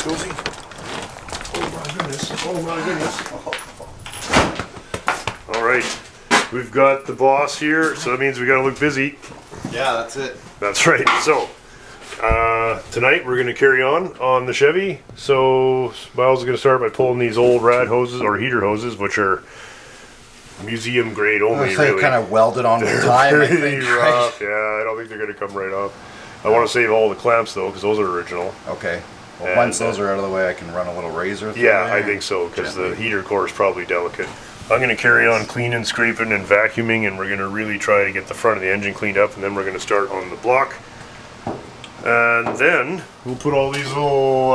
Josie. Oh my goodness. Oh my goodness. All right. We've got the boss here, so that means we gotta look busy. Yeah, that's it. That's right. So, tonight we're gonna carry on the Chevy. So, Miles is gonna start by pulling these old rad hoses, or heater hoses, which are museum grade only, really. kind of welded on with time, I Pretty think. rough. Yeah, I don't think they're gonna come right off. I want to save all the clamps though, because those are original. Okay. Well, And, once those are out of the way, I can run a little razor through Yeah, there. I think so, because the heater core is probably delicate. I'm going to carry on cleaning, scraping, and vacuuming, and we're going to really try to get the front of the engine cleaned up, and then we're going to start on the block. And then we'll put all these little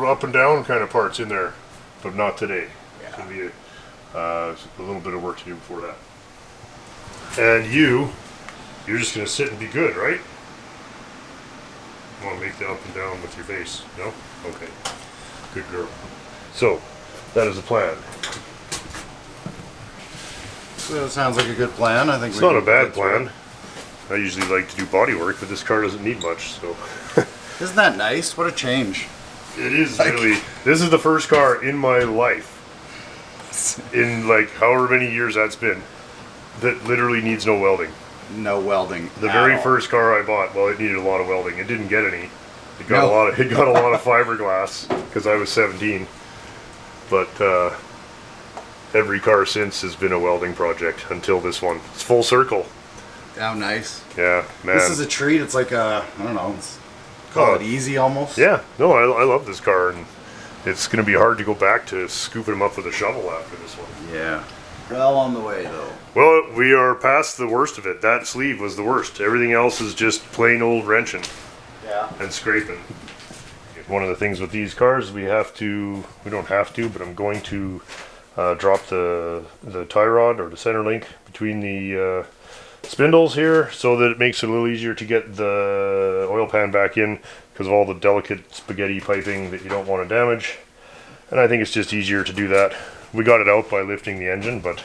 up and down kind of parts in there, but not today. Yeah. It's going to be a little bit of work to do before that. And you're just going to sit and be good, right? You want to make the up and down with your face? No? Okay. Good girl. So, that is the plan. So that sounds like a good plan. I think It's not a bad plan. I usually like to do body work, but this car doesn't need much, so. Isn't that nice? What a change. It is really. This is the first car in my life, in like however many years that's been, that literally needs no welding. No welding. The at very all. first car I bought, well, it needed a lot of welding. It didn't get any. It got a lot of. It got a lot of fiberglass because I was 17. But every car since has been a welding project until this one. It's full circle. How nice. Yeah, man. This is a treat. It's like I don't know. Call it easy almost. Yeah, no, I love this car, and it's going to be hard to go back to scooping them up with a shovel after this one. Yeah. Well on the way though. Well, we are past the worst of it. That sleeve was the worst. Everything else is just plain old wrenching and scraping. One of the things with these cars, we don't have to, but I'm going to drop the tie rod or the center link between the spindles here so that it makes it a little easier to get the oil pan back in because of all the delicate spaghetti piping that you don't want to damage. And I think it's just easier to do that. We got it out by lifting the engine, but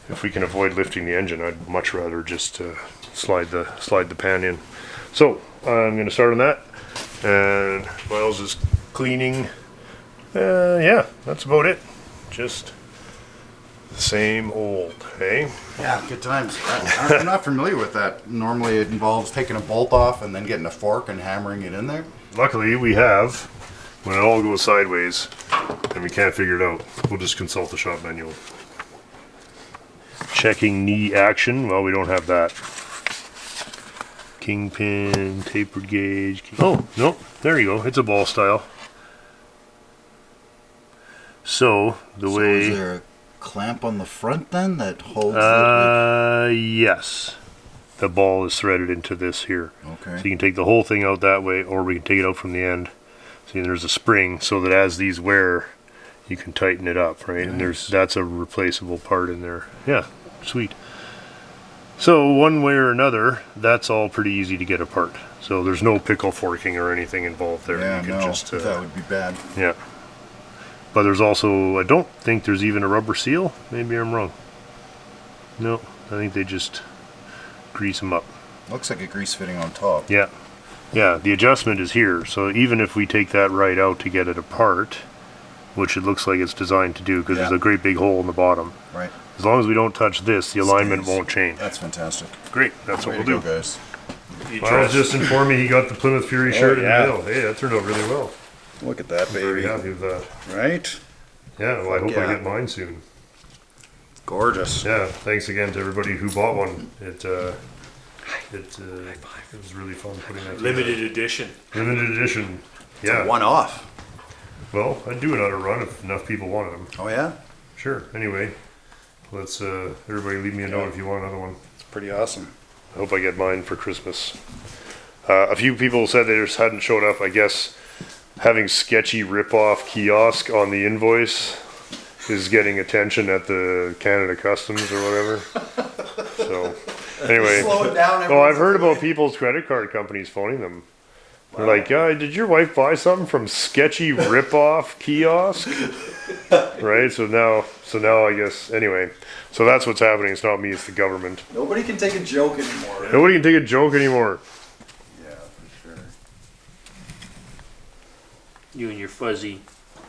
if we can avoid lifting the engine, I'd much rather just slide the pan in. So I'm going to start on that, and Miles is cleaning. Yeah, that's about it. Just the same old, hey? Yeah, good times. I'm not familiar with that. Normally it involves taking a bolt off and then getting a fork and hammering it in there. Luckily we have, when it all goes sideways and we can't figure it out, we'll just consult the shop manual. Checking knee action, well, we don't have that. Kingpin, tapered gauge. Oh, no, there you go. It's a ball style. So, Is there a clamp on the front then that holds it? Yes. The ball is threaded into this here. Okay. So you can take the whole thing out that way, or we can take it out from the end. See, there's a spring so that as these wear, you can tighten it up, right? Nice. And that's a replaceable part in there. Yeah, sweet. So one way or another, that's all pretty easy to get apart. So there's no pickle forking or anything involved there. Yeah, you can just, that would be bad. Yeah. But there's also, I don't think there's even a rubber seal. Maybe I'm wrong. No, I think they just grease them up. Looks like a grease fitting on top. Yeah. Yeah, the adjustment is here. So even if we take that right out to get it apart, which it looks like it's designed to do because there's a great big hole in the bottom. Right. As long as we don't touch this, the alignment won't change. That's fantastic. Great, that's what we'll do. Go, guys. Miles just informed me he got the Plymouth Fury shirt in the mail. Hey, that turned out really well. Look at that, I'm baby. very happy with that. Right? Yeah, well, I hope I get mine soon. Gorgeous. Yeah, thanks again to everybody who bought one. It was really fun putting that together. Limited edition. Limited edition. It's a one-off. Well, I'd do another run if enough people wanted them. Oh, yeah? Sure. Anyway, let's everybody leave me a note if you want another one. It's pretty awesome. I hope I get mine for Christmas. A few people said they just hadn't showed up. I guess having sketchy rip-off kiosk on the invoice is getting attention at the Canada Customs or whatever. So, anyway. Slow it down. Oh, I've heard about people's credit card companies phoning them. They're like, did your wife buy something from sketchy rip-off kiosk? Right? So now I guess, anyway. So that's what's happening. It's not me, it's the government. Nobody can take a joke anymore. Right? Nobody can take a joke anymore. Yeah, for sure. You and your fuzzy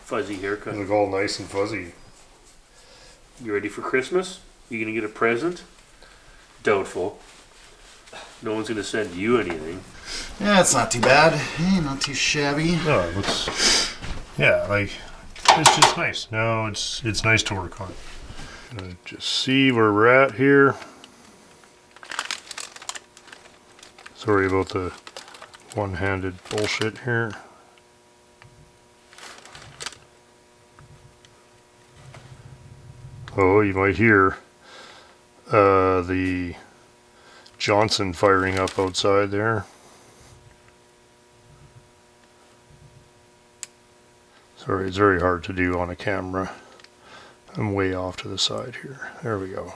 haircut. They look all nice and fuzzy. You ready for Christmas? You gonna get a present? Doubtful. No one's gonna send you anything. Yeah, it's not too bad. Not too shabby. No, it looks, yeah, like, it's just nice. No, it's nice to work on. Gonna just see where we're at here. Sorry about the one-handed bullshit here. Oh, you might hear the Johnson firing up outside there. Sorry, it's very hard to do on a camera. I'm way off to the side here. There we go.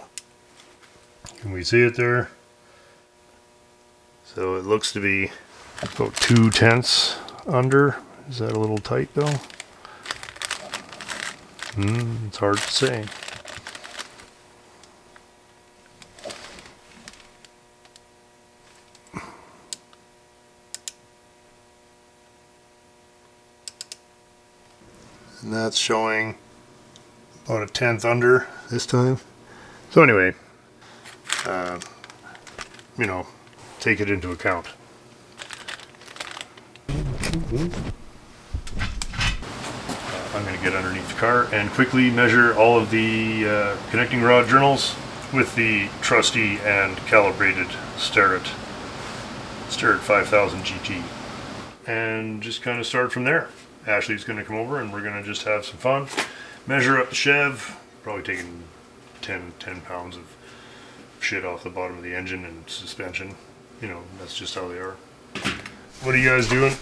Can we see it there? So it looks to be about 2/10 under. Is that a little tight though? It's hard to say. And that's showing about 1/10 under this time. So anyway, you know, take it into account. I'm going to get underneath the car and quickly measure all of the connecting rod journals with the trusty and calibrated Starrett 5000 GT. And just kind of start from there. Ashley's going to come over and we're going to just have some fun. Measure up the Chev, probably taking 10 pounds of shit off the bottom of the engine and suspension. You know, that's just how they are. What are you guys doing?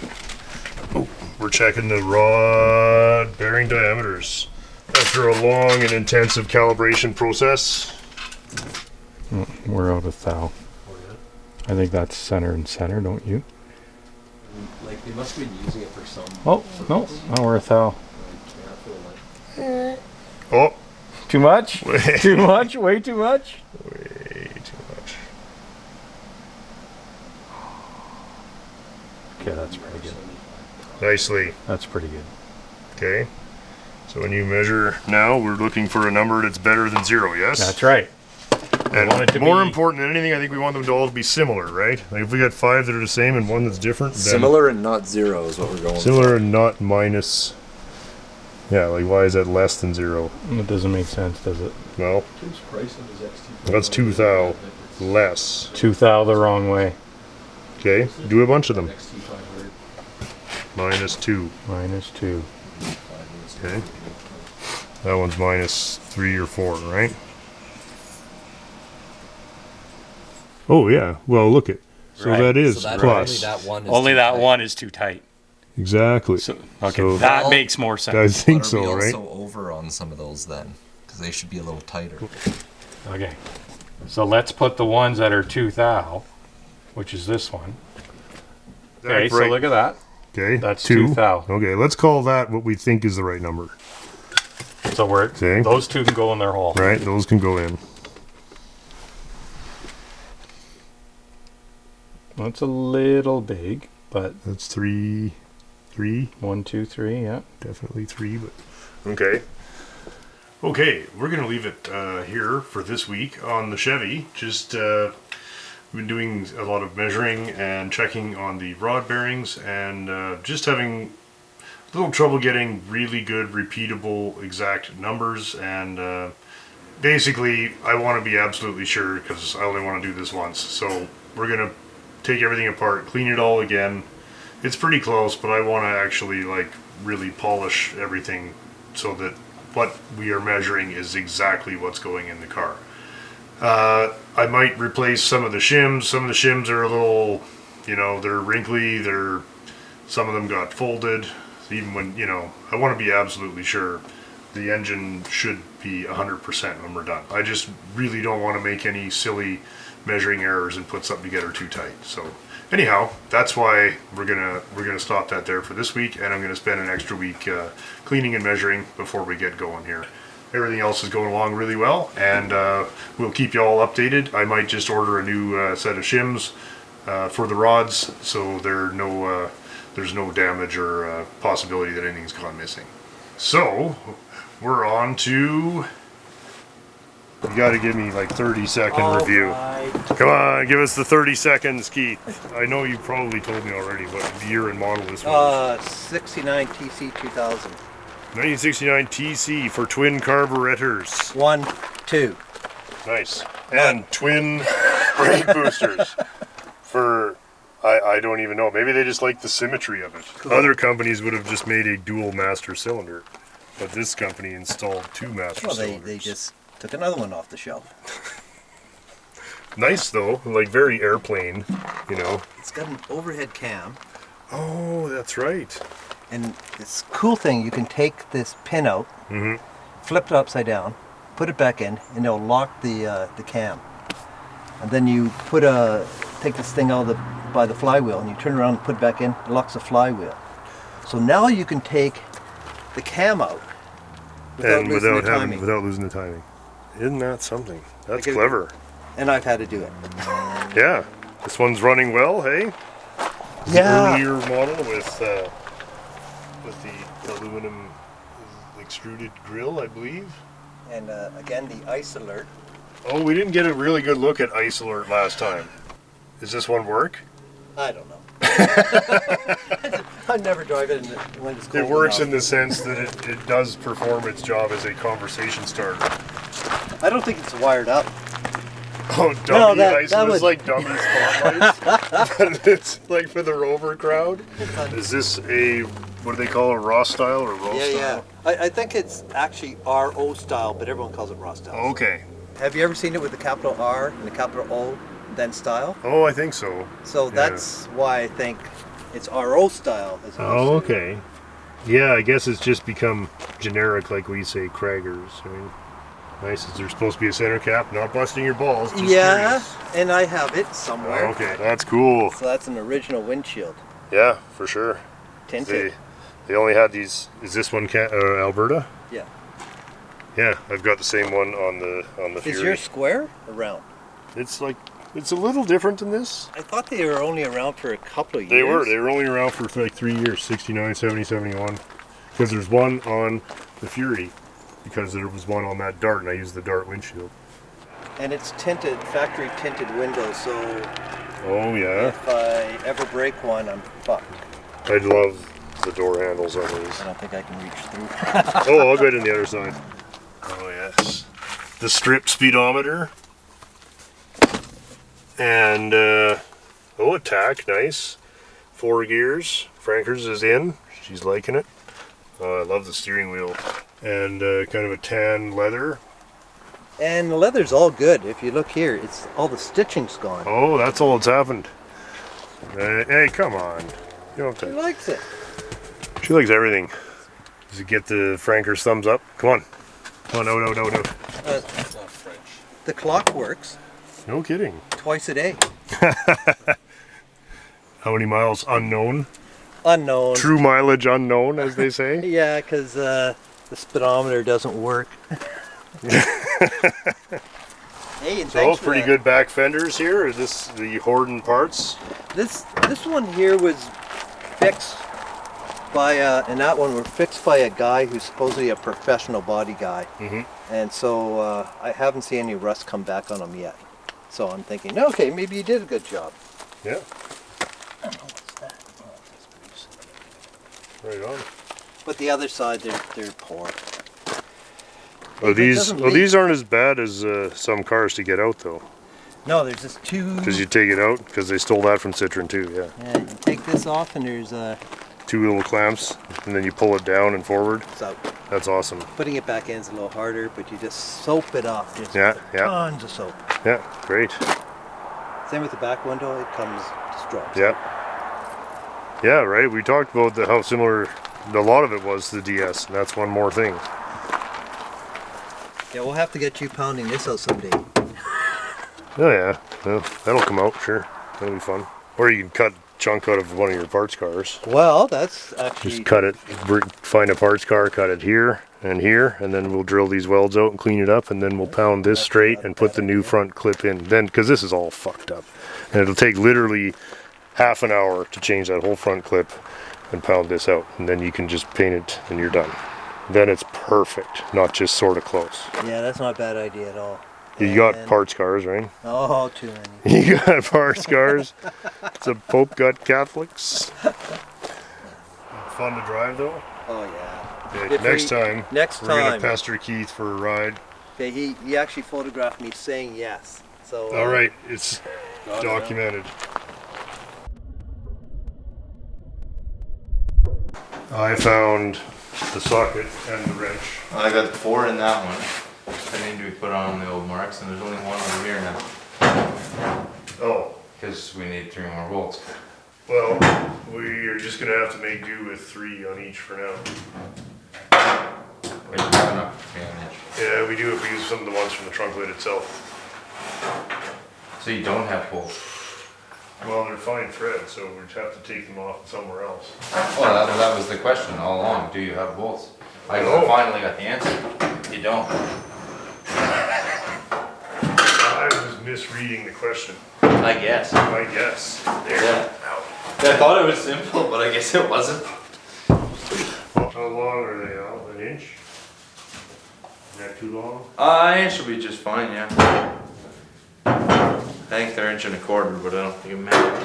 Oh, we're checking the rod bearing diameters. After a long and intensive calibration process. We're out of thou. I think that's center and center, don't you? Like they must have been using it for some. Oh, no, now we're a thou. Oh, Too much? Too much? Way too much? way too much. Okay, that's pretty good. Nicely. That's pretty good. Okay. So when you measure now, we're looking for a number that's better than 0, yes? That's right. want it And to more be- important than anything, I think we want them to all be similar, right? Like if we got 5 that are the same and one that's different, then Similar and not 0 is what we're going similar and not minus. Yeah, like why is that less than 0? It doesn't make sense, does it? Well, that's 2 thou less. 2 thou the wrong way. Okay, do a bunch of them. Minus 2. Minus 2. Okay. That one's minus 3 or 4, right? Oh yeah. Well, look it. So Right. that is So that plus. Only that one is too tight. Exactly. So, okay, So- that Well, makes more sense. I think But are we so, right? also over on some of those then? Because they should be a little tighter. Okay. So let's put the ones that are 2 thou, which is this one. Okay, so Right. look at that. Okay, That's 2 thou. Okay, let's call that what we think is the right number. So we're Okay. those two can go in their hole. Right, those can go in. That's a little big, but That's 3, 1, 2, 3, yeah. definitely 3, but okay. Okay, we're gonna leave it here for this week on the Chevy. Just we've been doing a lot of measuring and checking on the rod bearings, and just having a little trouble getting really good, repeatable, exact numbers. And basically, I want to be absolutely sure because I only want to do this once. So we're gonna take everything apart, clean it all again. It's pretty close, but I want to actually like really polish everything so that what we are measuring is exactly what's going in the car. I might replace some of the shims. Some of the shims are a little, you know, they're wrinkly. Some of them got folded. Even when, you know, I want to be absolutely sure the engine should be 100% when we're done. I just really don't want to make any silly measuring errors and put something together too tight. So anyhow, that's why we're gonna stop that there for this week, and I'm gonna spend an extra week cleaning and measuring before we get going here. Everything else is going along really well, and we'll keep you all updated. I might just order a new set of shims for the rods, so there's there's no damage or possibility that anything's gone missing. So we're on to. You got to give me like 30-second review. Right. Come on, give us the 30 seconds, Keith. I know you probably told me already what year and model this was. 69 TC2000. 1969 TC for twin carburetors. 1, 2. Nice. And twin brake boosters for, I don't even know. Maybe they just like the symmetry of it. Cool. Other companies would have just made a dual master cylinder. But this company installed 2 master Well, cylinders. they just took another one off the shelf. Nice though, like very airplane, you know. It's got an overhead cam. Oh, that's right. And this cool thing, you can take this pin out, flip it upside down, put it back in, and it'll lock the cam. And then you take this thing out by the flywheel, and you turn around and put it back in, it locks the flywheel. So now you can take the cam out without losing the timing. Isn't that something? That's clever. And I've had to do it. Yeah. This one's running well, hey? It's Yeah. an earlier model with the aluminum extruded grill, I believe. And again, the ice alert. Oh, we didn't get a really good look at Ice Alert last time. Does this one work? I don't know. I never drive it when it's cold It works enough. in the sense that it does perform its job as a conversation starter. I don't think it's wired up. Oh, dummy that ice. It's was- like dummy spotlights. But it's like for the Rover crowd. Is this a, what do they call it, a raw style or raw Yeah, style? yeah. I think it's actually RO style, but everyone calls it raw style. Okay. Have you ever seen it with the capital R and the capital O, then style? Oh, I think so. So that's why I think it's RO style. As Oh, opposed to- okay. Yeah, I guess it's just become generic like we say Kraggers. I mean, nice. Is there supposed to be a center cap? Not busting your balls. Just Yeah, curious. and I have it somewhere. Oh, okay, that's cool. So that's an original windshield. Yeah, for sure. Tinted. They only had these. Is this one Alberta? Yeah. Yeah, I've got the same one on the Fury. Is yours square or round? It's like it's a little different than this. I thought they were only around for a couple of They years. were only around for like 3 years, 69, 70, 71. Because there's one on the Fury, because there was one on that Dart, and I used the Dart windshield. And it's tinted, factory tinted windows, so Oh yeah, if I ever break one, I'm fucked. I'd love the door handles on these. I don't think I can reach through. Oh, I'll go in the other side. Oh yes, the strip speedometer. And attack, nice. 4 gears. Frankers is in. She's liking it. I love the steering wheel. And kind of a tan leather. And the leather's all good. If you look here, it's all the stitching's gone. Oh, that's all that's happened. Hey, come on. You don't He have to. likes it. She likes everything. Does it get the Frankers thumbs up? Come on. Oh, no. The clock works No kidding. twice a day. How many miles? Unknown. Unknown. True mileage unknown, as they say. Yeah, because the speedometer doesn't work. Hey, and So thanks for pretty that. good back fenders here. Is this the Horden parts? This one here was fixed by and that one were fixed by a guy who's supposedly a professional body guy. Mhm. And so I haven't seen any rust come back on them yet. So I'm thinking, okay, maybe you did a good job. Yeah. I don't know what's that. Oh, that's pretty- Right on. But the other side, they're poor. Oh, If it doesn't leak- these aren't as bad as some cars to get out though, No, there's just two. because you take it out because they stole that from Citroen too. Yeah. Yeah, you take this off and there's 2 little clamps, and then you pull it down and forward. it's out. That's awesome. Putting it back in is a little harder, but you just soap it up. Just Yeah, yeah. tons of soap. Yeah, great. Same with the back window, it comes, just drops. Yeah. Yeah, right. We talked about how similar a lot of it was to the DS, and that's one more thing. Yeah, we'll have to get you pounding this out someday. Oh yeah, well, that'll come out, sure. That'll be fun. Or you can cut a chunk out of one of your parts cars. Well, that's actually Just cut it, find a parts car, cut it here, and then we'll drill these welds out and clean it up, and then we'll pound this straight and put the new front clip in. Then, because this is all fucked up. And it'll take literally half an hour to change that whole front clip. and pound this out, and then you can just paint it and you're done. Then it's perfect, not just sort of close. Yeah, that's not a bad idea at all. You got And- part scars, right? Oh, too many. You got part scars. The Pope got Catholics. Fun to drive though. Oh yeah. Okay, If next we- time, Next we're gonna time. pester Keith for a ride. Okay, he actually photographed me saying yes. So. All right, it's got it, documented. I found the socket and the wrench. I got 4 in that one. I need to be put on the old marks, and there's only 1 over here now. Oh, Because we need 3 more bolts. well, we are just gonna have to make do with 3 on each for now. Wait, you have enough for 3 on each. Yeah, we do if we use some of the ones from the trunk lid itself. So you don't have bolts. Well, they're fine thread, so we'd have to take them off somewhere else. Well, that was the question all along. Do you have bolts? I No. finally got the answer. You don't. I was misreading the question, I guess. I guess. There. Yeah. I thought it was simple, but I guess it wasn't. How long are they out? An inch? Is that too long? Inch will be just fine, yeah. I think they're 1.25 inches, but I don't think it matters.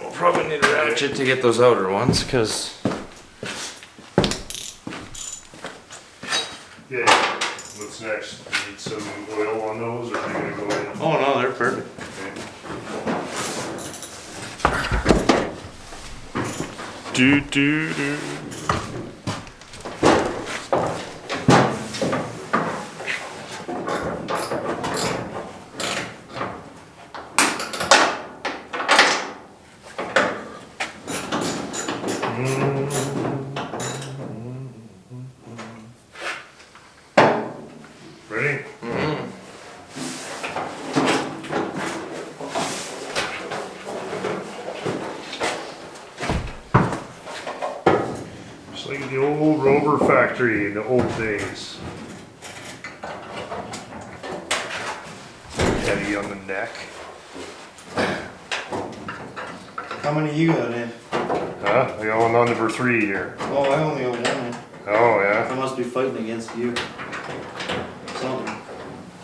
We'll probably need a ratchet to get those outer ones, because Yeah. What's next? You need some oil on those, or are they gonna go in? oh no, they're perfect. Okay. Do. Ready? Just like the old Rover factory in the old days. Heavy on the neck. How many you got in? Huh? I got one on number 3 here. Oh, I only got 1 in. Oh yeah. I must be fighting against you. Something.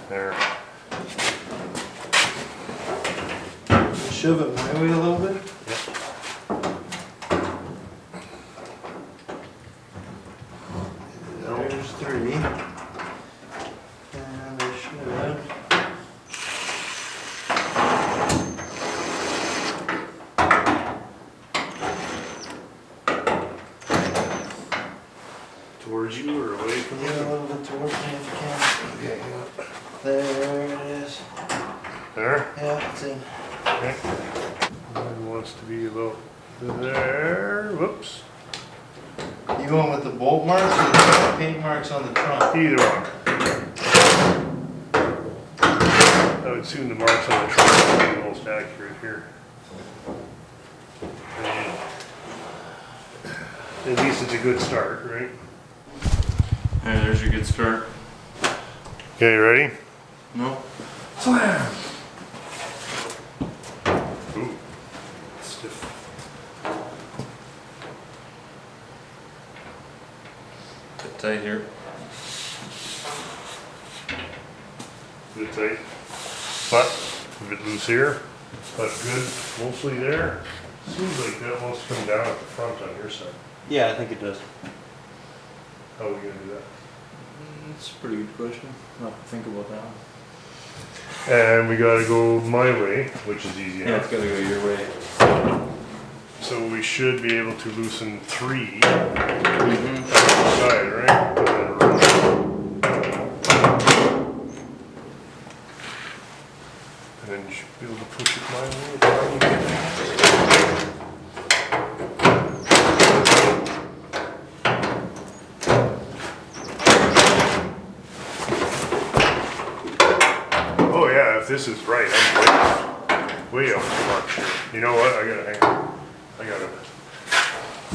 There. Shove it my way a little bit. There's 3. And I should. Towards you or away from Get a you? little bit towards me if you can. Okay. There it is. There? Yeah, it's in. Okay. Mine wants to be about there. Whoops. You going with the bolt marks or the paint marks on the trunk? Either one. I would assume the marks on the trunk would be the most accurate here. At least it's a good start, right? There's your good start. Okay, ready? No? Ooh. Stiff. Bit tight here. Good tight. But a bit loose here. But good mostly there. Seems like that wants to come down at the front on your side. Yeah, I think it does. How are we gonna do that? That's a pretty good question. I'll have to think about that one. And we gotta go my way, which is easy Yeah, it's enough. gotta go your way. So we should be able to loosen 3 on each side, right? Put that around. And then you should be able to push it my way. Probably. Oh yeah, if this is right, I'm way off the mark here. You know what? I gotta hang on.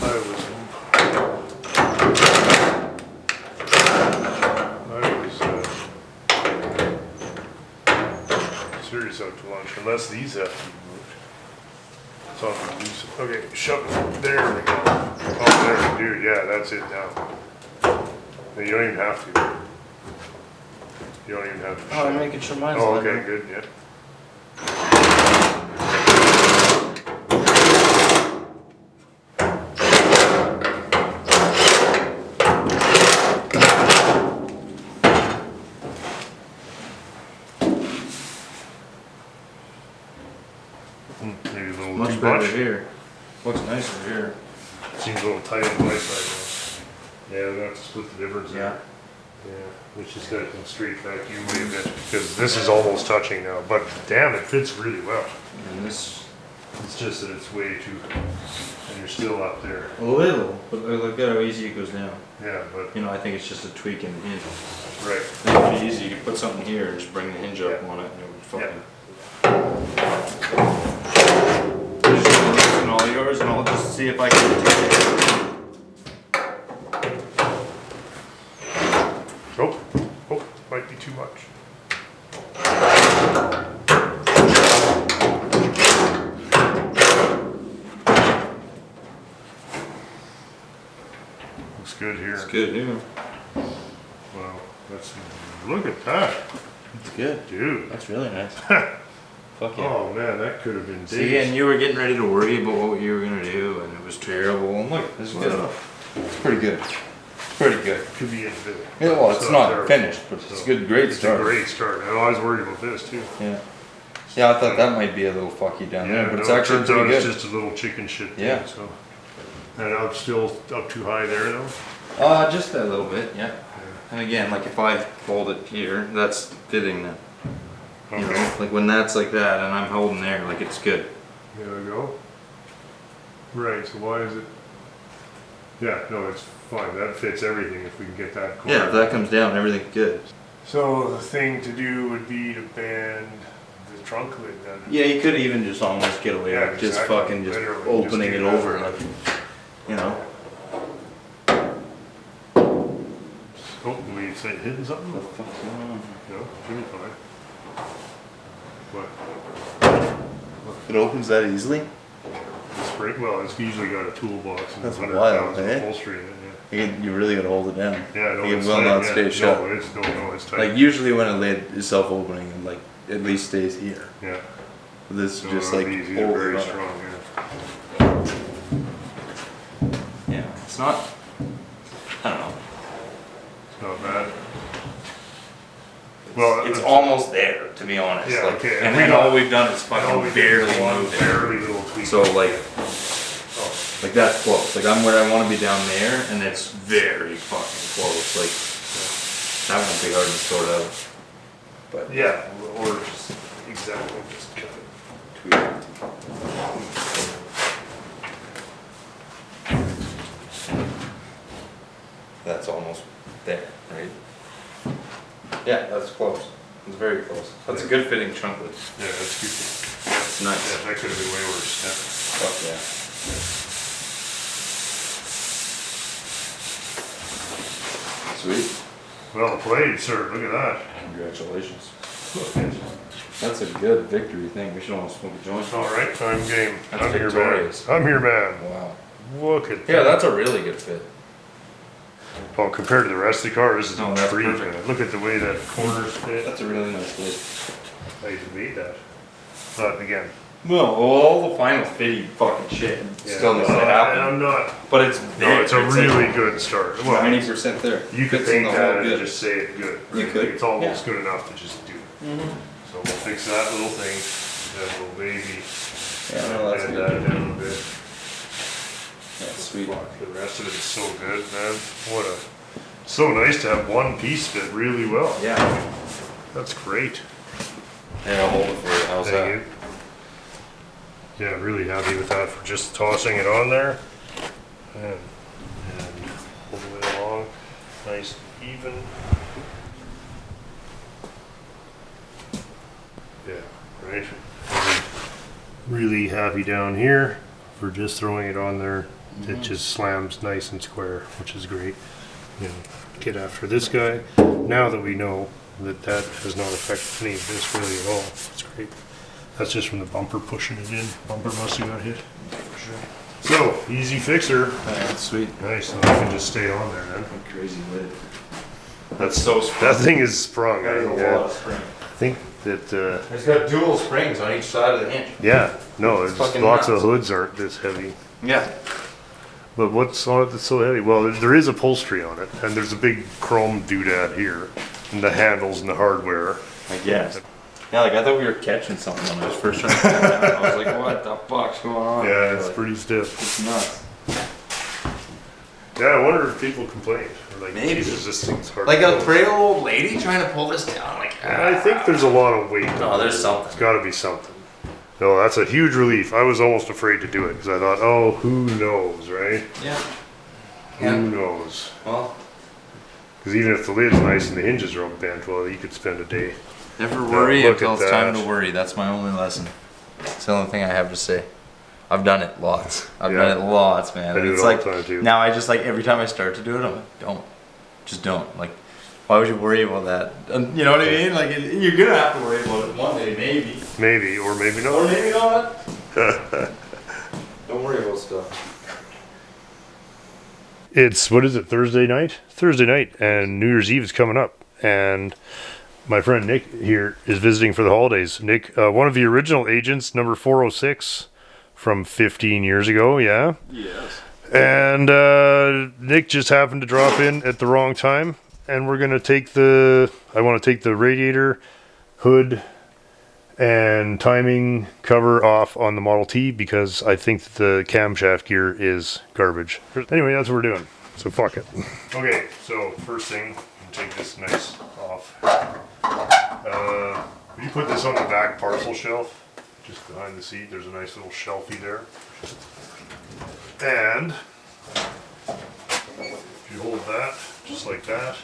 I was serious out to lunch, unless these have to be moved. It's on the loose. Okay, shove it. There we go. Oh, there, dude. Yeah, that's it now. No, you don't even have to. You don't even have to. Oh, I'm making sure mine's Oh, on. okay, good. Yeah. Maybe a little Much too better much. here. Looks nicer here. Seems a little tight on my side though. Yeah, we have to split the difference there. Yeah, which is got to come straight back you way a bit because this is almost touching now. But damn, it fits really well. And this It's just that it's way too, and you're still up there. a little, but look at how easy it goes down. Yeah, but You know, I think it's just a tweak in the hinge. right. It would be easy. You could put something here and just bring the hinge up on it, and it would fucking. I'm just gonna loosen all yours, and I'll just see if I can. Oh, might be too much. Looks good here. It's good, yeah. Wow, look at that, It's good. dude. That's really nice. Fuck yeah. Oh man, that could have been days. See, and you were getting ready to worry about what you were gonna do, and it was terrible. And look, this is good. It's pretty good. It's pretty good. Could be in the Yeah, well, it's not terrible. finished, but it's a good, great It's start. a great start. I was worried about this too. Yeah. Yeah, I thought that might be a little fucky down there, but it's no, it actually turns out pretty it's good. just a little chicken shit thing. Yeah. So, and I'm still up too high there though. Just a little bit, yeah. And again, like if I hold it here, that's fitting then. You Okay. know, like when that's like that and I'm holding there, like it's good. There we go. Right. So why is it? Yeah. No, it's fine. That fits everything if we can get that corner. Yeah, if that comes down, everything's good. So the thing to do would be to band the trunk lid then. Yeah, you could even just almost get away Yeah, with just exactly. fucking just Literally, opening just it do that. over, like, you know. Oh, we say hitting something? What the fuck's going on? No, should be fine. What? It opens that easily? The spring? Well, it's usually got a toolbox and That's 100 wild, pounds of eh? upholstery in it. You really gotta hold it down. Yeah, no, It it's will tight, not yeah. stay shut. No, it's tight. Like usually when a lid is self-opening, it like at least stays here. yeah. This is So just it'll like be easy, they're hold it very on. strong. Yeah. Yeah, it's not. I don't know. It's not bad. Well, It's almost there, to be honest. Yeah, like, okay. And We then got- all we've done is all fucking we did barely was one moved it. barely little tweak. So like, Oh, like that's close. Like I'm where I want to be down there, and it's very fucking close. Like that won't be hard to sort out. But yeah, or just exactly just cut it. that's almost there, right? Yeah, that's close. It's very close. That's a good fitting trunk lid. Yeah, that's good. It's nice. Yeah, that could have been way worse. Fuck yeah. Sweet. Well played, sir. Look at that. Congratulations. That's a good victory thing. We should almost smoke a joint. All right, I'm game. That's I'm here, man. victorious. I'm here, man. Wow. Look at Yeah, that. that's a really good fit. Well, compared to the rest of the car, this is No, a that's treat, perfect. man. Look at the way that corners fit. That's a really nice lid. I even made that. But again, Well, all the final fitty fucking shit still needs to and happen. I'm not. But it's No, it's a really good start. Well, 90% there. you could Fits in paint the whole that and good. just say it good. You right? could, It's almost yeah. good enough to just do. So we'll fix that little thing. Then we'll maybe Yeah, no, that's bend good. that down a bit. That's sweet. Fuck, the rest of it is so good, man. What a. So nice to have one piece fit really well. Yeah. That's great. Here, I'll hold it for you. How's Thank that? you. Yeah, really happy with that for just tossing it on there and pull it along nice and even. Yeah, right. Really happy down here for just throwing it on there. It just slams nice and square, which is great. You know, get after this guy. Now that we know that that has not affected any of this really at all, it's great. That's just from the bumper pushing it in. Bumper must have got hit. So, easy fixer. That's sweet. Nice, and I can just stay on there then. Crazy lid. That's so sprung. That thing is sprung. That is a Yeah. lot of spring. I think that, It's got dual springs on each side of the hinge. yeah, no, there's fucking lots nuts. of hoods aren't this heavy. Yeah. But what's on it that's so heavy? Well, there is upholstery on it, and there's a big chrome doodad here, and the handles and the hardware. I guess. Yeah, like I thought we were catching something when I was first trying to pull it down. I was like, what the fuck's going on? Yeah, it's Like, pretty stiff. it's nuts. Yeah, I wonder if people complain. Or like, Maybe. Jesus, this thing's hard. Like to a pull. frail old lady trying to pull this down. Like, I think there's a lot of weight. No, there's something. It's got to be something. No, that's a huge relief. I was almost afraid to do it because I thought, oh, who knows, right? Yeah. Who knows? Well, Because even if the lid's nice and the hinges are all bent, well, you could spend a day. never worry look until at it's time that. to worry. That's my only lesson. It's the only thing I have to say. I've done it lots. I've Yeah. done it lots, man. I do it It's all like the time, too. now I just like every time I start to do it, I'm like, don't, just don't. Like, why would you worry about that? And you know what I mean? Like, you're gonna have to worry about it one day, maybe, Maybe, or maybe or not. maybe not. Don't worry about stuff. It's, what is it, Thursday night? Thursday night, and New Year's Eve is coming up. And my friend Nick here is visiting for the holidays. Nick, one of the original agents, number 406 from 15 years ago, yeah? Yes. And Nick just happened to drop in at the wrong time. And we're going to take I want to take the radiator, hood, and timing cover off on the Model T because I think that the camshaft gear is garbage. Anyway, that's what we're doing. So fuck it. Okay, so first thing, take this nice off. You put this on the back parcel shelf, just behind the seat. There's a nice little shelfie there. And if you hold that, just like that,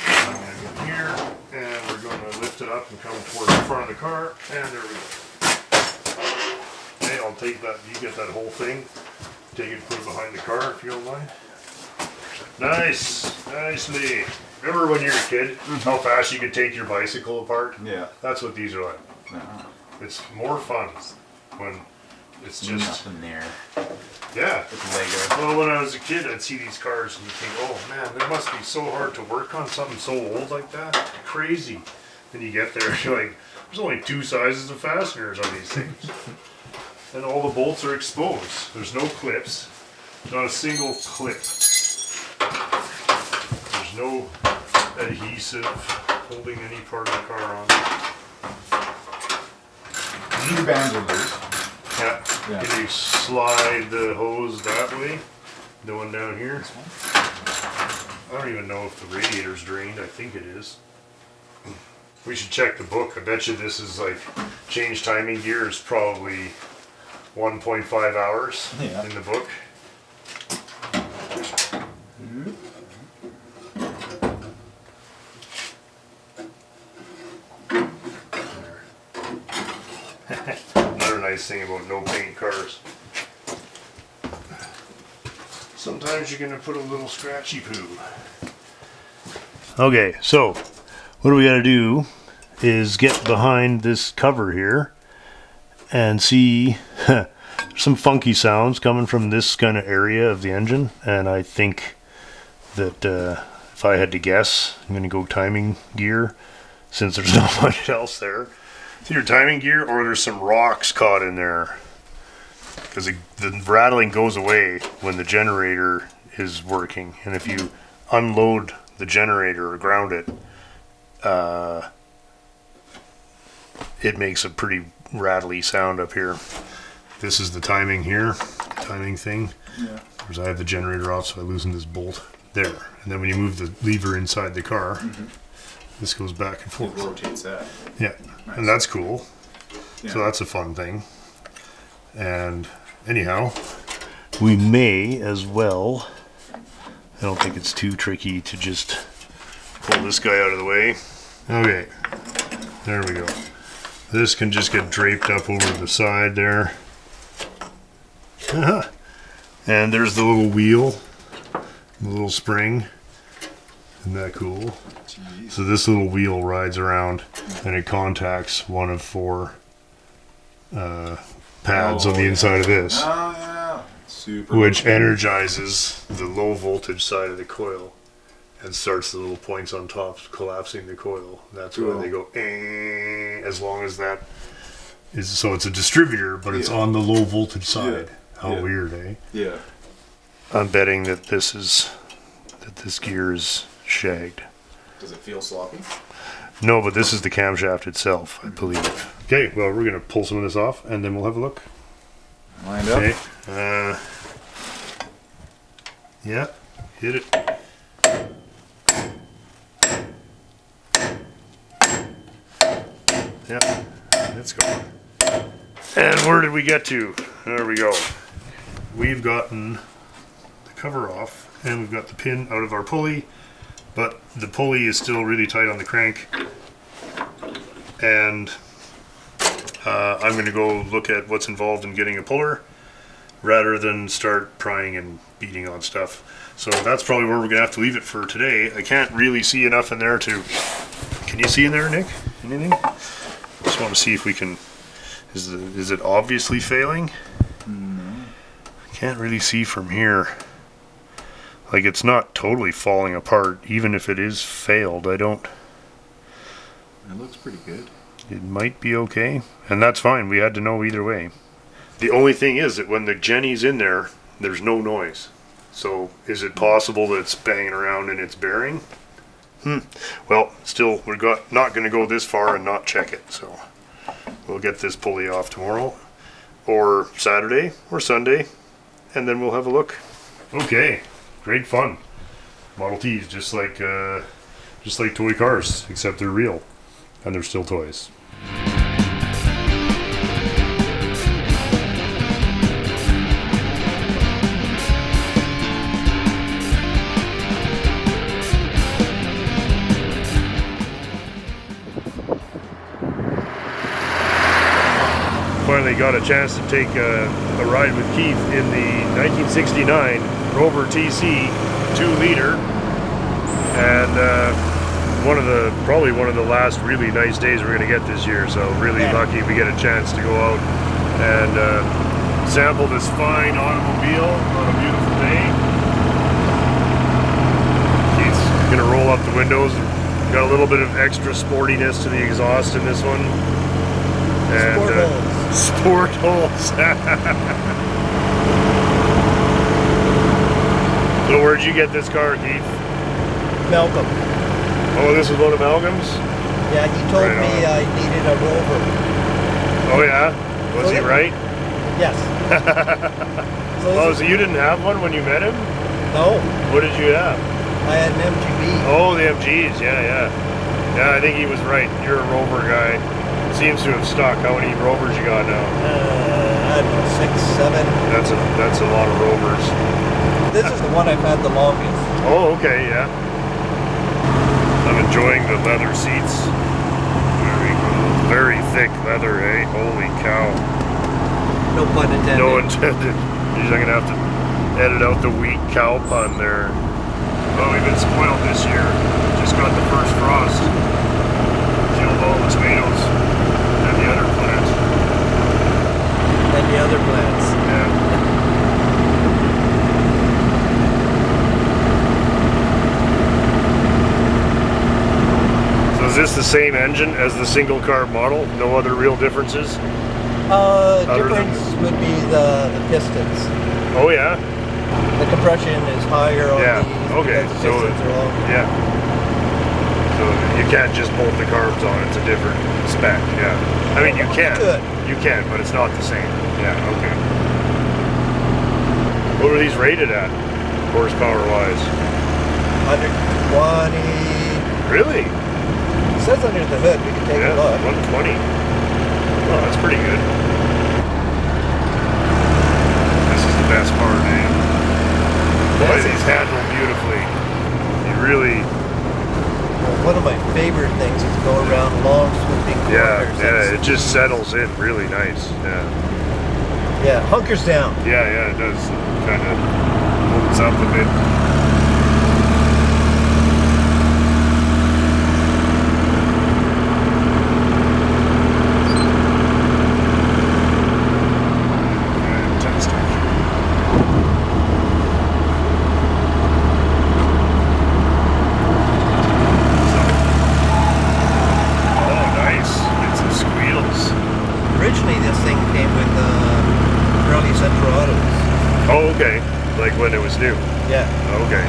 I'm going to get here, and we're going to lift it up and come towards the front of the car, and there we go. Okay, I'll take that, you get that whole thing, take it and put it behind the car if you don't mind. Nice, nicely. Remember when you were a kid, how fast you could take your bicycle apart? Yeah. That's what these are like. It's more fun when it's just, Nothing there. yeah. It's Lego. Well, when I was a kid, I'd see these cars and you think, oh man, it must be so hard to work on something so old like that. Crazy. Then you get there, you're like, there's only 2 sizes of fasteners on these things. And all the bolts are exposed. There's no clips. Not a single clip. There's no adhesive holding any part of the car on. These bands are loose. Yeah. Yeah. Can you slide the hose that way? The one down here? I don't even know if the radiator's drained. I think it is. We should check the book. I bet you this is like change timing gear is probably 1.5 hours in the book. Another nice thing about no paint cars. Sometimes you're gonna put a little scratchy poo. Okay, so what we gotta do is get behind this cover here and see some funky sounds coming from this kind of area of the engine, and I think that if I had to guess, I'm gonna go timing gear since there's not much else there. It's either timing gear or there's some rocks caught in there. Because the rattling goes away when the generator is working. And if you unload the generator or ground it, it makes a pretty rattly sound up here. This is the timing here, timing thing. Yeah. Whereas I have the generator off, so I loosen this bolt there. And then when you move the lever inside the car, this goes back and It forth. rotates that. Yeah, Nice. and that's cool. So Yeah. that's a fun thing. And anyhow, we may as well, I don't think it's too tricky to just pull this guy out of the way. Okay, there we go. This can just get draped up over the side there. And there's the little wheel, the little spring. Isn't that cool? So this little wheel rides around and it contacts one of 4 pads on the inside of this, Oh yeah. Super. which energizes the low voltage side of the coil and starts the little points on top collapsing the coil. That's why they go as long as that is. So it's a distributor, but it's on the low voltage side. How weird, eh? Yeah. I'm betting that this gear is shagged. Does it feel sloppy? No, but this is the camshaft itself, I believe. Okay, well, we're gonna pull some of this off, and then we'll have a look. Lined up. Okay. Yeah, hit it. Yeah, it's gone. And where did we get to? There we go. We've gotten the cover off, and we've got the pin out of our pulley, but the pulley is still really tight on the crank. And I'm going to go look at what's involved in getting a puller rather than start prying and beating on stuff. So that's probably where we're going to have to leave it for today. I can't really see enough in there to... Can you see in there, Nick? Anything? Just want to see if we can... Is it obviously failing? No. I can't really see from here. Like, it's not totally falling apart, even if it is failed. I don't... It looks pretty good. It might be okay, and that's fine. We had to know either way. The only thing is that when the Jenny's in there, there's no noise. So is it possible that it's banging around in its bearing? Well, still, we're not going to go this far and not check it. So we'll get this pulley off tomorrow, or Saturday, or Sunday, and then we'll have a look. Okay, great fun. Model T's just like toy cars, except they're real. And they're still toys. Finally got a chance to take a ride with Keith in the 1969 Rover TC 2-liter, and probably one of the last really nice days we're gonna get this year. So really lucky we get a chance to go out and sample this fine automobile on a beautiful day. Keith's gonna roll up the windows. Got a little bit of extra sportiness to the exhaust in this one. And sport holes. So where'd you get this car, Keith? Malcolm. Oh, this was one of Malcolm's? Yeah, he told me I needed a Rover. Oh yeah? Was he right? Yes. So you didn't have one when you met him? No. What did you have? I had an MGB. Oh, the MGs, yeah. Yeah, I think he was right. You're a Rover guy. Seems to have stuck. How many Rovers you got now? I don't know, 6, 7. That's a lot of Rovers. This is the one I've had the longest. Oh, okay, yeah. I'm enjoying the leather seats. Very cool. Very thick leather, eh? Holy cow. No pun intended. No intended. Jeez, I'm gonna have to edit out the weak cow pun there. Well, we've been spoiled this year. Just got the first frost. Killed all the tomatoes and the other plants. And the other plants. Yeah. Is this the same engine as the single carb model? No other real differences? Difference would be the pistons. Oh yeah? The compression is higher on these. Okay. Because the So pistons are longer. yeah. So you can't just bolt the carbs on. It's a different spec. Yeah. I mean, you can. You can, but it's not the same. Yeah. Okay. What are these rated at, horsepower wise? 120. Really? It says under the hood. We can take a look. 120. Oh, that's pretty good. This is the best part, man. Boy, these handle beautifully. You really... Well, one of my favorite things is to go around long swooping corners. Yeah, it just settles in really nice. Yeah, hunkers down. Yeah, it does. Kind of holds up a bit. Oh, okay. Like when it was new. Yeah. Okay.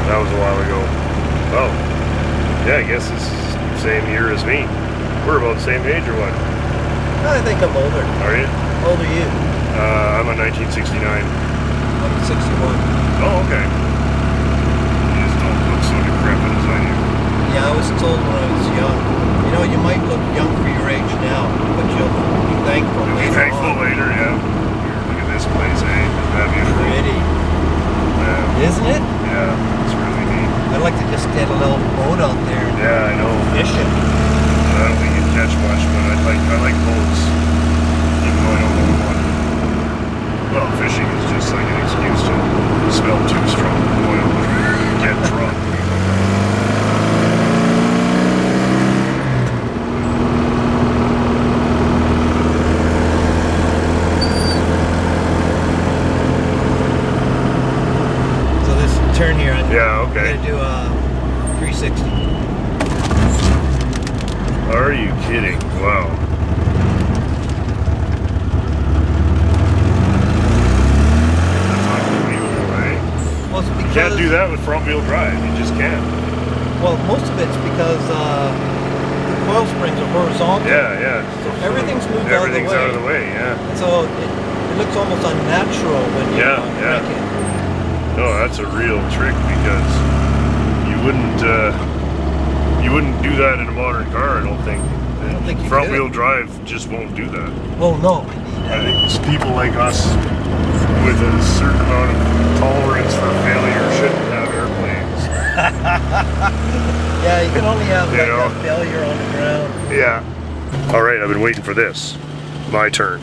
That was a while ago. Oh. Yeah, I guess this is the same year as me. We're about the same age or what? I think I'm older. Are you? How old are you? I'm a 1969. I'm 61. Oh, okay. You just don't look so decrepit as I do. Yeah, I was told when I was young. You know, you might look young for your age now, but you'll be thankful You'll be later thankful on. later, yeah. Here, look at this place, eh? Isn't that beautiful? Pretty. Yeah. Isn't it? Yeah, it's really neat. I'd like to just get a little boat out there and Yeah, I know. fish it. I don't think you'd catch much, but I like boats. Even though I don't own one. Well, fishing is just like an excuse to smell too strong oil and get drunk. So this turn here, I'm Yeah, okay. gonna do a 360. Are you kidding? Wow. That's unbelievable, right? Well, it's because, You can't do that with front wheel drive. You just can't. Well, most of it's because the coil springs are horizontal. Yeah, yeah. So everything's moved Everything's out of the way. yeah. So it looks almost unnatural when you Yeah, crank it. No, that's a real trick because you wouldn't do that in a modern car, I don't think. I don't think you Front could. wheel drive just won't do that. Oh no. I think it's people like us with a certain amount of tolerance for failure shouldn't have airplanes. Yeah, you can only have You like know? a failure on the ground. Yeah. All right, I've been waiting for this. My turn.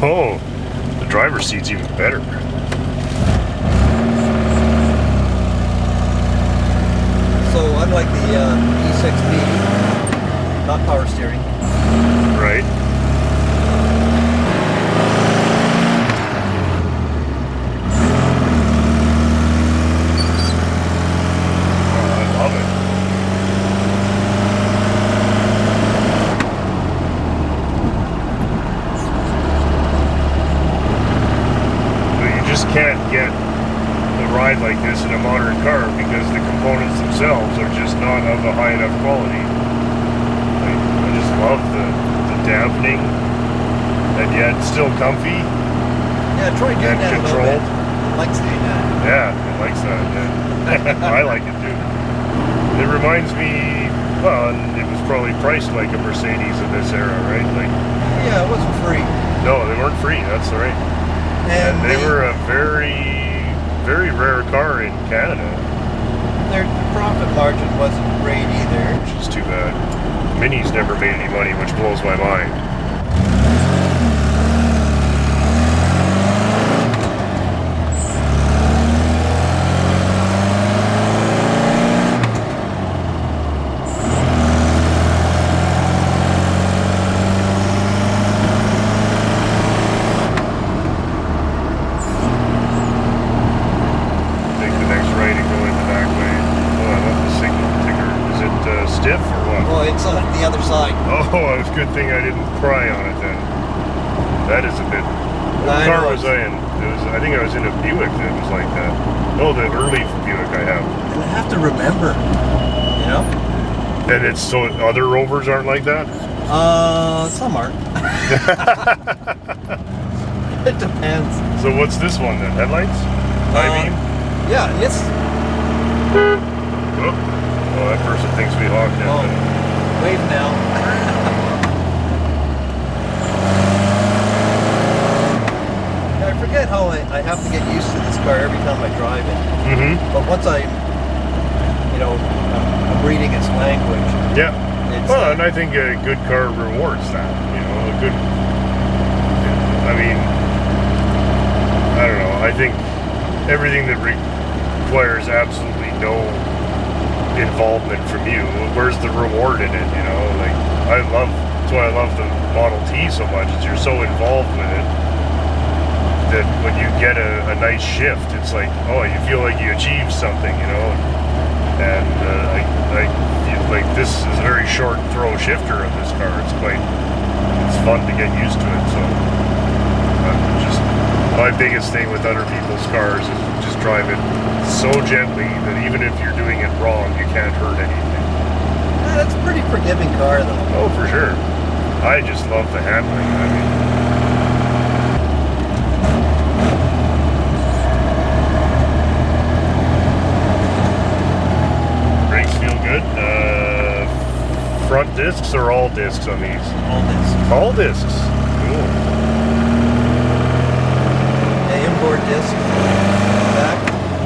Oh, the driver's seat's even better. So unlike the E6B, not power steering. Right? Oh, I love it. But you just can't get a ride like this in a modern car because the components themselves are just not of a high enough quality. I just love the dampening and yet still comfy. Yeah, try doing And that a little controlled. bit. It likes doing that. Yeah, it likes that. Yeah. I like it too. It reminds me, well, and it was probably priced like a Mercedes in this era, right? Like, Yeah, it wasn't free. no, they weren't free. That's right. And They were a very, very rare car in Canada, their profit margin wasn't great either. which is too bad. Minis never made any money, which blows my mind. Take the next right and go in the back way. Oh, I love the signal ticker. Is it stiff or what? Well, it's on the other side. Oh, it's a good thing I didn't pry on it then. That is a bit. What I car know. was I in? I think I was in a Buick that was like that. Oh, the early Buick I have. And I have to remember, you know? And it's so other Rovers aren't like that? Some aren't. It depends. So what's this one then? Headlights? I mean? Yeah, and it's Oh, that person thinks we hogged it. Oh. wave now. I forget how I have to get used to this car every time I drive it. Mm-hmm. But once I'm reading its language, Yeah. it's Well, and I think a good car rewards that. You know, a good. I mean, I don't know. I think everything that requires absolutely no involvement from you, where's the reward in it? You know, like that's why I love the Model T so much. Is you're so involved with it that when you get a nice shift, it's like, oh, you feel like you achieved something. You know, and I feel like this is a very short throw shifter of this car. It's quite it's fun to get used to it. So just my biggest thing with other people's cars is just drive it so gently that even if you're doing it wrong, you can't hurt anything. That's a pretty forgiving car, though. Oh, for sure. I just love the handling. I mean, brakes feel good. Front discs or all discs on these? All this. All discs. Cool. Yeah, inboard disc. Back.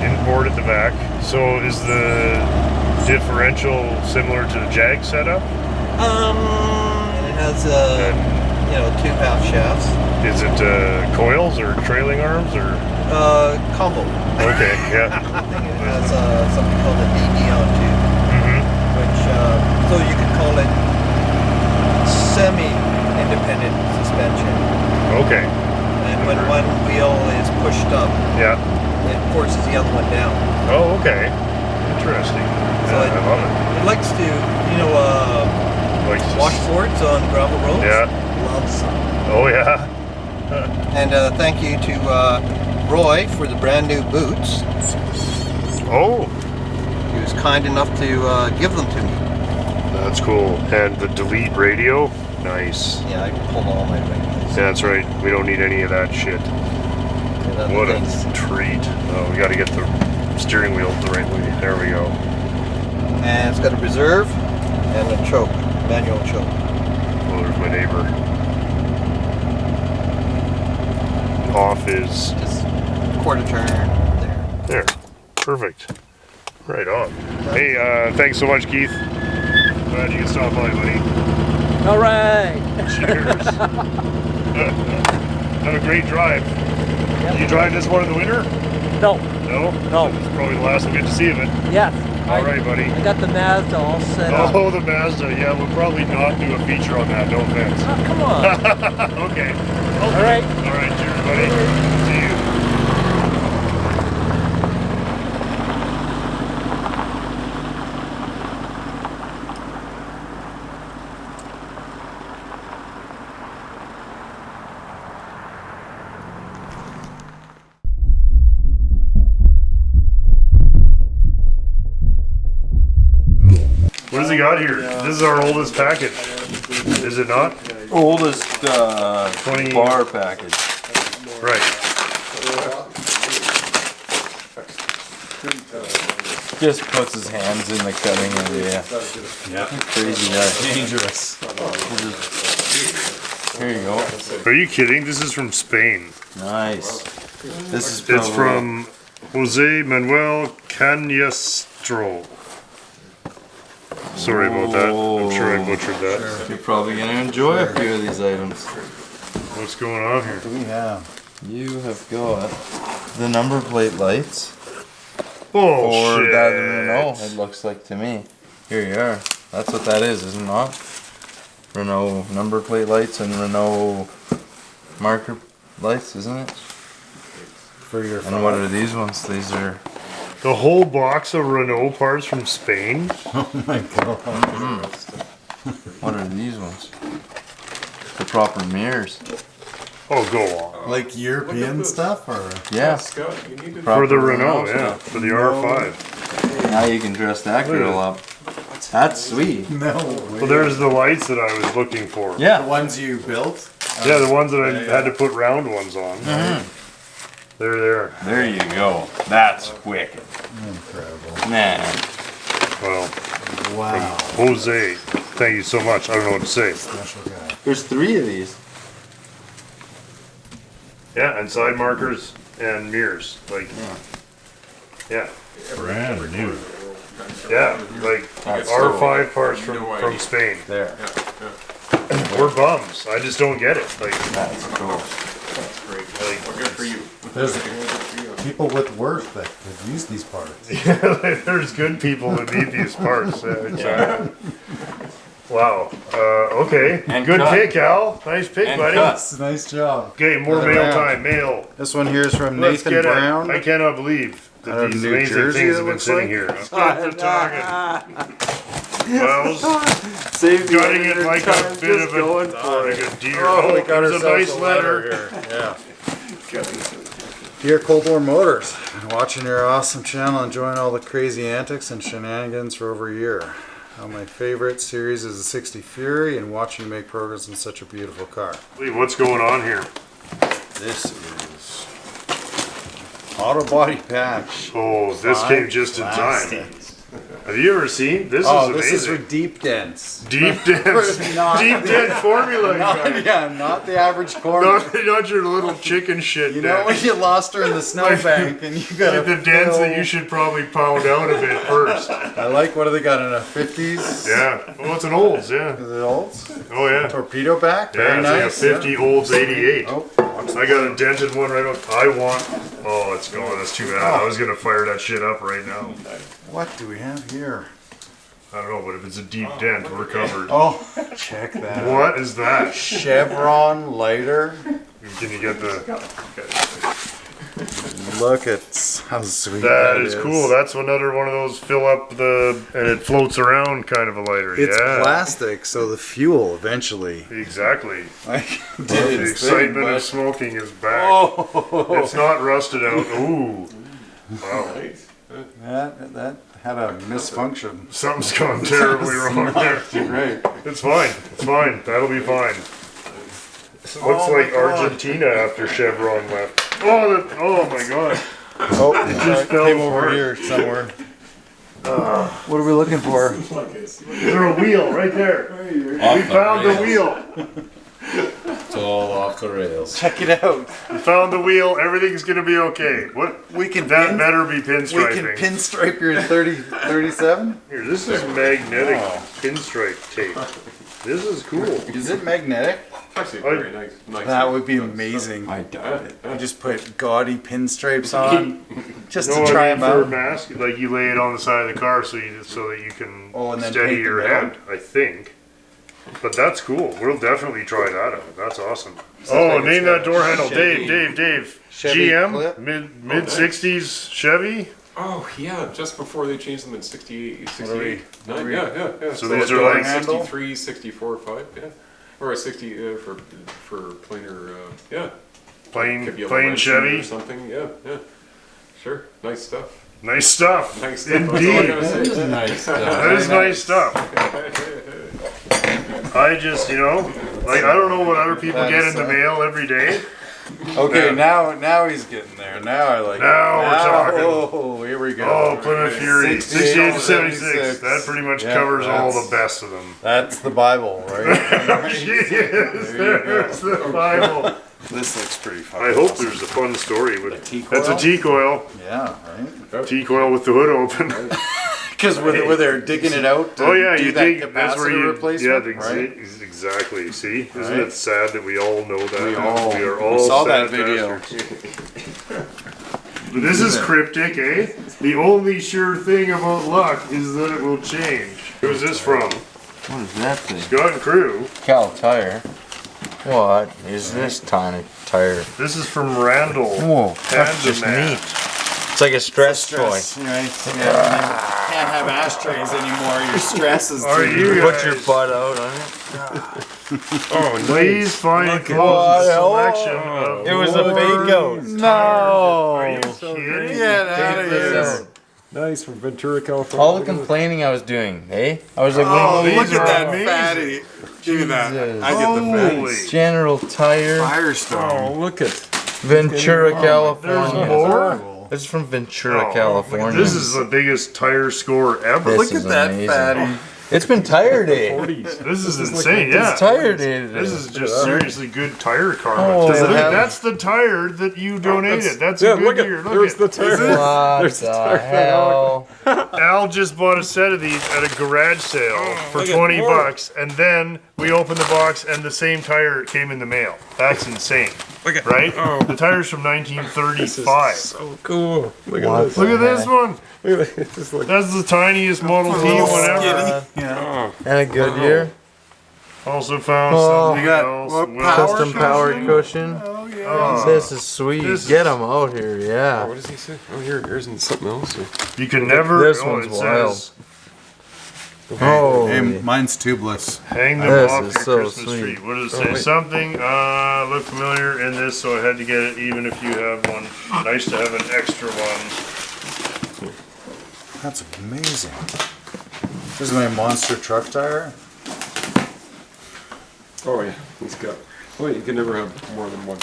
Inboard at the back. So is the differential similar to the Jag setup? And it has two half shafts. Is it coils or trailing arms or? Combo. Okay, yeah. I think it has something called a DD-on-2, which so you could call it semi-independent suspension. Okay. And when one wheel is pushed up, Yeah. it forces the other one down. Oh, okay. Interesting. So Yeah, I love it. It likes to, Like just- washboards on gravel roads. Yeah. Loves them. Oh yeah. And thank you to Roy for the brand new boots. Oh, He was kind enough to give them to me. that's cool. And the delete radio. Nice. Yeah, I pulled all my radios. Yeah, that's right. We don't need any of that shit. What a treat. Oh, we got to get the steering wheel the right way. There we go. And it's got a reserve and a choke, manual choke. Oh, there's my neighbor. Off is Just quarter turn there. there. Perfect. Right on. Hey, thanks so much, Keith. Glad you could stop by, buddy. All right. Cheers. Have a great drive. You drive this one in the winter? No. No? No. This is probably the last we'll get to see of it. Yes. All right, buddy. I got the Mazda all set up. Oh, the Mazda. Yeah, we'll probably not do a feature on that. No offense. Oh, come on. Okay. All right. All right. Cheers, buddy. See you. What has he got here? This is our oldest package. Is it not? Oldest 20 bar package. Right. Just puts his hands in the cutting area. Yeah. Crazy guy. Dangerous. Here you go. Are you kidding? This is from Spain. Nice. This is It's from Jose Manuel Canestro. Sorry about that. I'm sure I butchered that. You're probably gonna enjoy a few of these items. What's going on here? We have. You have got the number plate lights Oh, for shit. that Renault, it looks like to me. Here you are. That's what that is it not? Renault number plate lights and Renault marker lights, isn't it? For your And what are these ones? These are The whole box of Renault parts from Spain? Oh my god. what are these ones? The proper mirrors. Oh, go on. Like European stuff or? Yeah. For the Renault, yeah. For the R5. Now you can dress that girl up. That's sweet. No way. Well, there's the lights that I was looking for. The Yeah. ones you built? Yeah, the ones that I had to put round ones on. They're there. There you go. That's wicked. Incredible. Man. Well, Wow. Jose, thank you so much. I don't know what to say. Special guy. There's 3 of these. Yeah, and side markers and mirrors. Like, yeah. Brand new. Yeah, like That's R5 parts from Spain. There. We're bums. I just don't get it. Like, That's cool. There's people with worth that could use these parts. there's good people that need these parts. Wow. Okay. And good cut. pick, Al. Nice pick, And buddy. cut. Nice job. Okay, more Another mail round. time. Mail. This one here is from Let's Nathan get it. Brown. I cannot believe Out that of these New amazing Jersey, things it have been looks sitting like. here. Let's get to talking. Save the Gutting it editor like time, a bit just of going a, for it. like a deer. Oh, we Oh, got there's a ourselves nice letter. here. Yeah. Dear Cold War Motors, watching your awesome channel, enjoying all the crazy antics and shenanigans for over a year. My favorite series is the 60 Fury, and watching you make progress in such a beautiful car. Lee, what's going on here? This is auto body patch. Oh, this came just in time. Plastic. Have you ever seen? This Oh, is this amazing. is for deep dents. Deep dense. Not- Deep dent formula. Not, yeah, not the average corner. Not your little chicken shit. You know when you lost her in the snowbank and you got like the dents that you should probably pound out a bit first. I like, what do they got in a 50s? Yeah. Well, it's an Olds, yeah. Is it Olds? Oh, yeah. Torpedo back? Yeah, Very it's nice. like a 50 Olds 88. Oh, I got a dented one right on. I want. Oh, it's gone. That's too bad. I was going to fire that shit up right now. what do we have here? I don't know, but if it's a deep dent, we're covered. Oh, check that out. What is that? Chevron lighter. Can you get the... Look at how sweet That is cool. That's another one of those fill up the... and it floats around kind of a lighter. It's yeah. plastic, so the fuel eventually. Exactly. Like, The excitement of smoking is back. Oh, It's not rusted out. Ooh. Wow. that had a misfunction. Something's gone terribly wrong there. Right. It's fine. It's fine. That'll be fine. Looks like Argentina after Chevron left. Oh my god. Oh, it just fell came over apart. here somewhere. What are we looking for? Is there a wheel right there? We found the wheel. It's all off the rails. Check it out. We found the wheel. Everything's gonna be okay. What? We can That better be we can pinstriping. pinstripe your 37. Here, this is magnetic pinstripe tape. This is cool. Is it magnetic? Actually, very nice. That would be amazing. I doubt it. You just put gaudy pinstripes on, just No, to I try mean, them for a out. mask, like you lay it on the side of the car so that you can Oh, and then steady paint the your middle? head. I think. But that's cool. We'll definitely try that out. That's awesome. Oh, like name it's that got door handle. Chevy. Dave. Chevy GM? clip? Mid 60s Chevy? Oh, yeah, just before they changed them in 68, 68. What are we- Yeah. So these are like 63, 64, 5, yeah. Or a 60 for plainer, yeah. Could be a plain Lancia Chevy. or something, yeah. Sure, nice stuff. Nice stuff. Nice stuff. Indeed. That's all I gotta say. Nice stuff. That is nice stuff. I just, like I don't know what other people That get is in the so- mail every day. Okay, Yeah. now he's getting there. Now I like. Now we're talking. Oh, here we go. Oh, Plymouth Fury. 68 to 76. 76. That pretty much Yeah, covers all that's- the best of them. That's the Bible, right? Jeez, there's the Bible. This looks pretty fun. I hope there's a fun story with that's a T-coil. Yeah, right. T-coil with the hood open. Because where they're digging it out. To Oh yeah, do you that dig. That's where capacitor you. replacement, Yeah, right? exactly. See, isn't Right. it sad that we all know that? We are all saw sad that video. bastards. But this is cryptic, eh? The only sure thing about luck is that it will change. Who's this from? What is that thing? Scott and Crew. Cal tire. What is this tiny tire? This is from Randall. Whoa, that's just Pandaman. neat. It's like a stress toy. Right? Yeah, you can't have ashtrays anymore. Your stress is Are too. you Put your guys- butt out on it. Oh, please find Look at close that. selection Oh, of it was a fake out. No. Are you kidding? Get out of Take this here. out. Nice from Ventura, California. All the complaining I was doing, eh? I was like, Oh, these look at are that amazing. fatty. Give me that. Jesus. I get the Holy. fatty. General Tire, Firestone. Oh, look at. Ventura, There's California. more. This is from Ventura, Oh, California. This is the biggest tire score ever. This Look is at that amazing. fatty. It's been tire day. 40s. This is insane, yeah. It's tire day today. This is just seriously good tire karma. Oh, Look, yeah. that's the tire that you donated. That's a Yeah, good look at. year. There's the Look tire. What There's the the tire. hell? Al just bought a set of these at a garage sale for look at 20 more. bucks, and then we opened the box and the same tire came in the mail. That's insane. Look at. Right? Oh. The tire's from This is 1935. so cool. Look What at this. Look at this one. Look at this. It's like. That's the tiniest Model T whatever. Yeah. And a Goodyear. Also found Oh. something You got else. what, Well, power Custom power cushion. Oh, yeah. This is sweet. This Get is- them out here, yeah. What does he say? Oh, here's something else. You can never. This oh, one's it wild. says Oh, Hey, mine's tubeless. Hang them This off is your so Christmas sweet. tree. What does it say? Something looked familiar in this, so I had to get it even if you have one. Nice to have an extra one. That's amazing. This is my monster truck tire. Oh yeah, he's got. Well, you can never have more than one.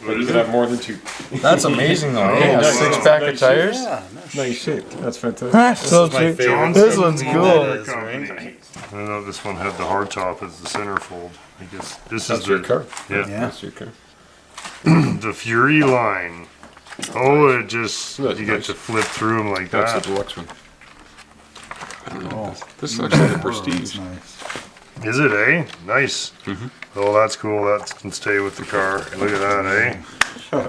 But you can have more than two. that's amazing though. Oh, Hey, a nice. 6-pack Nice of tires. Yeah, Nice shape. That's fantastic. That's so is my sweet. favorite. This one's That cool. is, right? I know this one had the hard top as the centerfold. I guess this That's is your the car. yeah, Yeah. That's your car. the Fury line. Oh, it just you That's get nice. to flip through them like That's the that. deluxe one. I don't know. Oh. This is actually the Oh, Prestige. that's nice. Is it, eh? Nice. Oh, that's cool. That can stay with the car. Look at that, eh?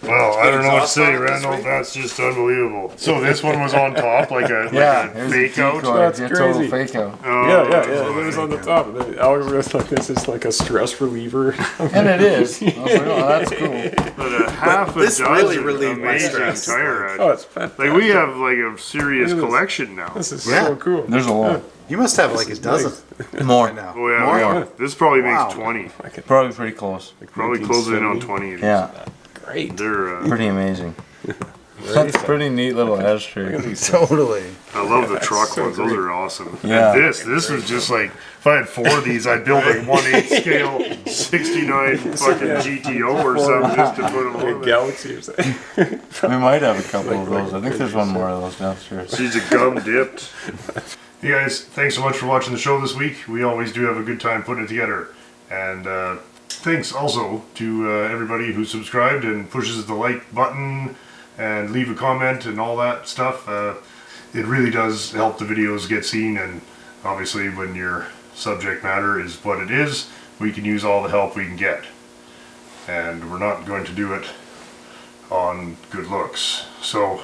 Well, I don't know what to say, Randall. That's just unbelievable. So this one was on top, like a Here's fake a out. decoy. That's Your total crazy. fake out. Yeah. It was on the top. And the algorithm was like this is like a stress reliever. And it is. I was like, oh, that's cool. But a half a this dozen really relieved my amazing stress. tire Oh, actions. it's fantastic. Like we have like a serious Look at this. collection now. This is Yeah. so cool. There's a lot. You must have like a dozen More. right now. Oh yeah, More? this probably makes Wow. 20. Probably pretty close. Probably closing in on 20. of these. Yeah. Great. They're. Pretty amazing. That's a pretty neat little ashtray. Totally. I love the truck so ones. Those great. are awesome. Yeah. And this was just like if I had 4 of these, I'd build a 1/8 scale 69 fucking GTO or something just to put them on. there. Galaxy or something. We might have a couple of those. I think there's one more of those downstairs. She's a gum dipped. Hey guys, thanks so much for watching the show this week. We always do have a good time putting it together. And thanks also to everybody who subscribed and pushes the like button and leave a comment and all that stuff. It really does help the videos get seen, and obviously when your subject matter is what it is, we can use all the help we can get. And we're not going to do it on good looks. So,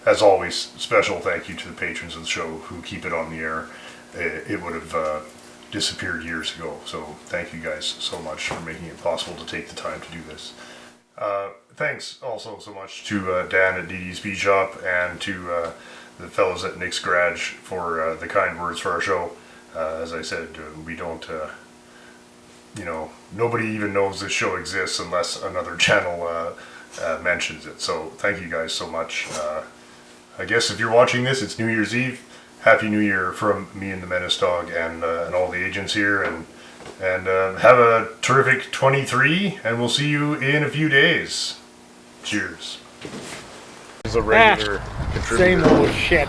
as always, special thank you to the patrons of the show who keep it on the air. It would have disappeared years ago. So thank you guys so much for making it possible to take the time to do this. Thanks also so much to Dan at DD Speed Shop and to the fellows at Nick's Garage for the kind words for our show. As I said, we don't, you know, nobody even knows this show exists unless another channel mentions it. So thank you guys so much. I guess if you're watching this, it's New Year's Eve. Happy New Year from me and the Menace Dog and all the agents here, and have a terrific 23, and we'll see you in a few days. Cheers. It's a regular contributor. Same old shit.